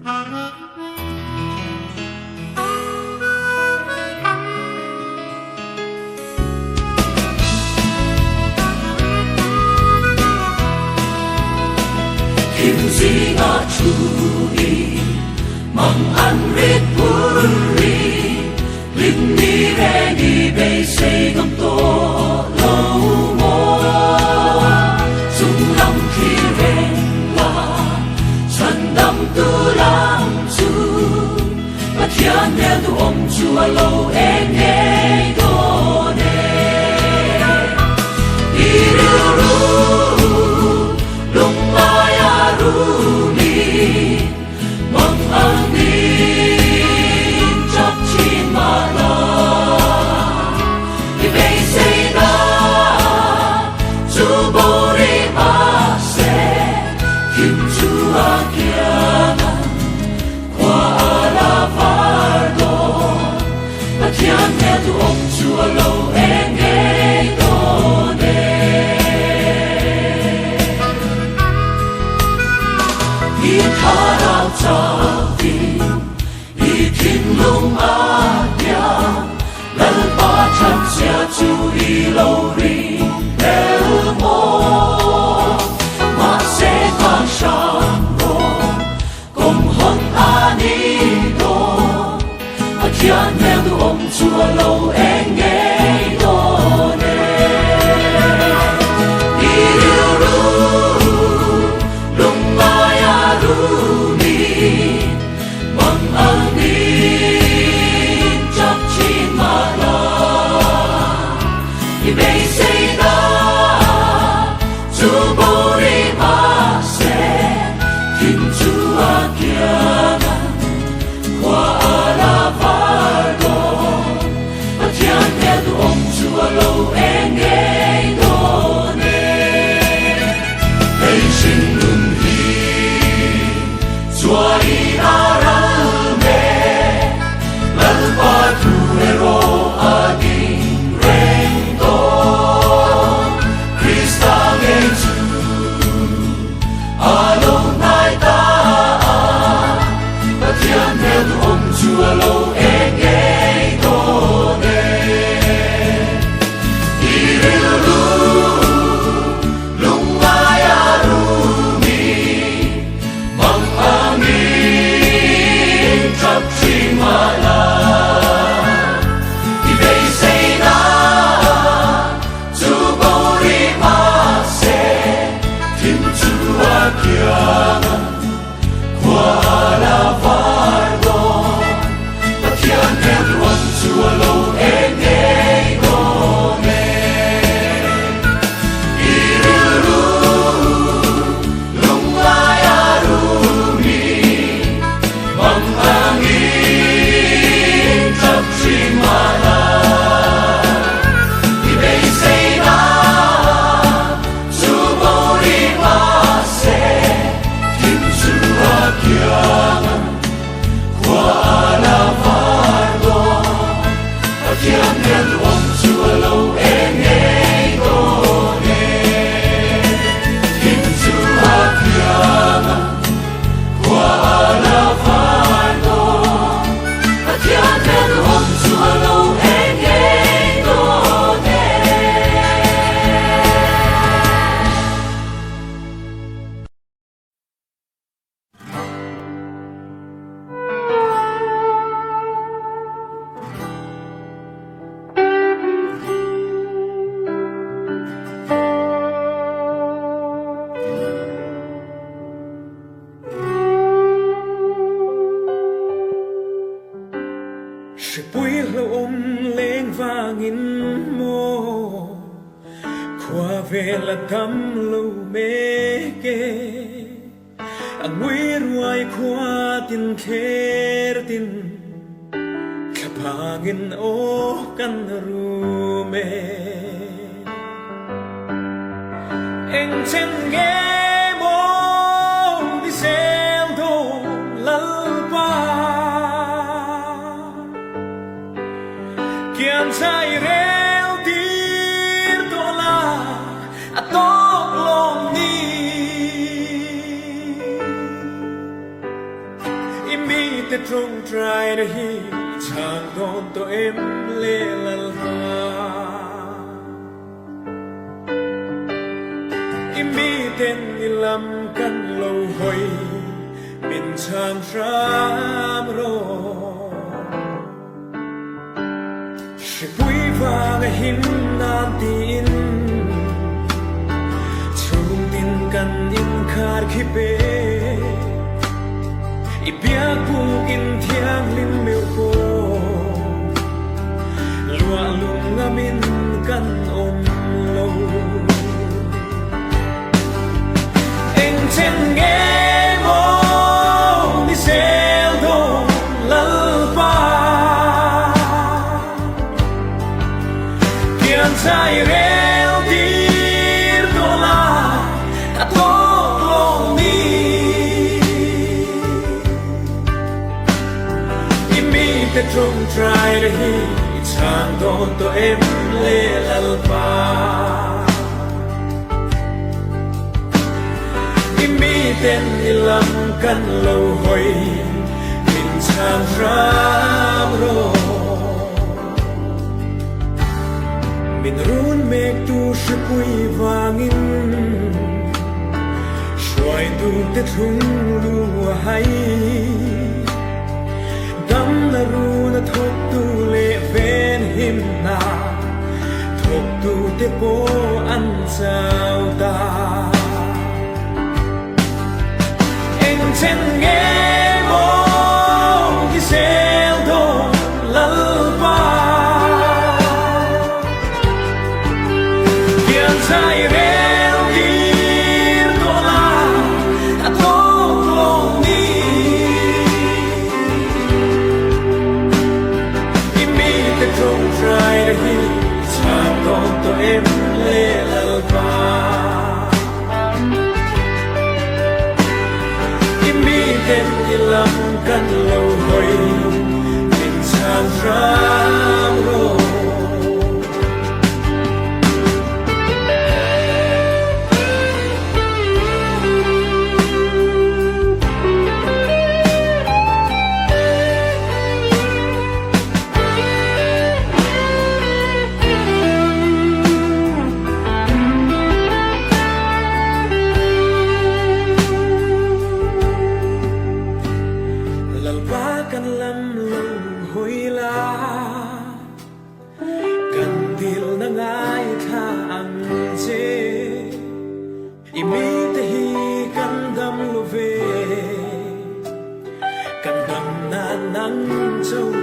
Kim gì ngã chui mang ăn rít puri linh mi re đi bay say ngắm to lâu mô sung lâm khi ren la chân đâm tu lam chu và thiên nghe tu ông chùa lâu em nghe đồ nè đi lưu ru lung mai rumi mang angin chắp chín mà la đi bay say na chu bồ đi ma se kim chu akiana qua la fardo và thiên nghe tu ông chùa lâu em nghe đồ nè đi thả đạo trao đi đi thiên lung anya lần ba trăm xe chu đi lâu ri leo mô mà sẽ có sang đồ cùng hơn ani đồ và thiên nghe tu ông chùa lâu em nghe đồ nè đi lưu ru lung mai rumi mang angin chắp chín mà la đi bay say na chu bồ đi ma se kim chu akiana qua la fardo và thiên nghe tu ông chùa lâu em nghe đồ nè bay sinh lung Chua đi arame lalpa tu ero ading rendo Krista ngeju along nai ta và thiên theo tu ông chùa lâu em nghe đồ nè đi lưu lu lung mai rumi mang angin chắp chín mà la đi bay say na chu bồ đi ma se kim chu akiana qua la fardo và thiên nghe tu ông chùa lâu em nghe đồ nè đi lưu lu lung mai rumi mang angin chắp chín mà la đi bay say na chu bồ đi ma se kim chu akiana qua la fardo và thiên nghe tu ông chùa lâu em nghe đồ nè kim chu akiana qua la fardo và thiên nghe tu ông chùa lâu em nghe đồ nè Sự bụi lâu ôm lên vangin mô qua về là thăm lâu mê kê ang nguy ruay qua tin kher tin kapangin o kan rume en chen nghe mô đi xem thô lalpa kian sai reo tir tola atok long ni แต่ตรงใจนะฮีชางโดนตัวเอ็มเลละลาอีมีเต้นอีลำกันโลหอยบินชางรามโรช่วยปุยฟางหินนานตีนชุ่มดินกันยินขาดขี้เปอีเปียกูกินเทียงลิมเมลโคลัวลุงงามินกันอมโลเอ็งเช่นเงโมมิเซลโดลัลปาเกียนใจเรลดีร์โดลาอะโตโลนีแต่ตรงใจนะฮีชางโดนตัวเอ็มเลลัลปาอีมีเต้นอีลำกันโลหอยบินชางรามโรมินรุนเมกตูช่วยปุยวางินช่วยดูแต่ทุ่งลูให้ดำนารูนาทกตูเลเวนหิมนาทกตูเตโปอันเจ้าตาเอ็งเช่นเงโมกิเซลโดลัลปาเกียนใจเรลดีร์โดลาอะโตโลนีตรงใจนะฮีชางโดนตัวเอ็มเลลัลปาอีมีเต้นอีลำกันโลหอยบินชางรามโรกันลำลงหอยลากันดิลนางายทางเจอีมีแต่ฮีกันดำโลเวกันดำนานนังเจ้า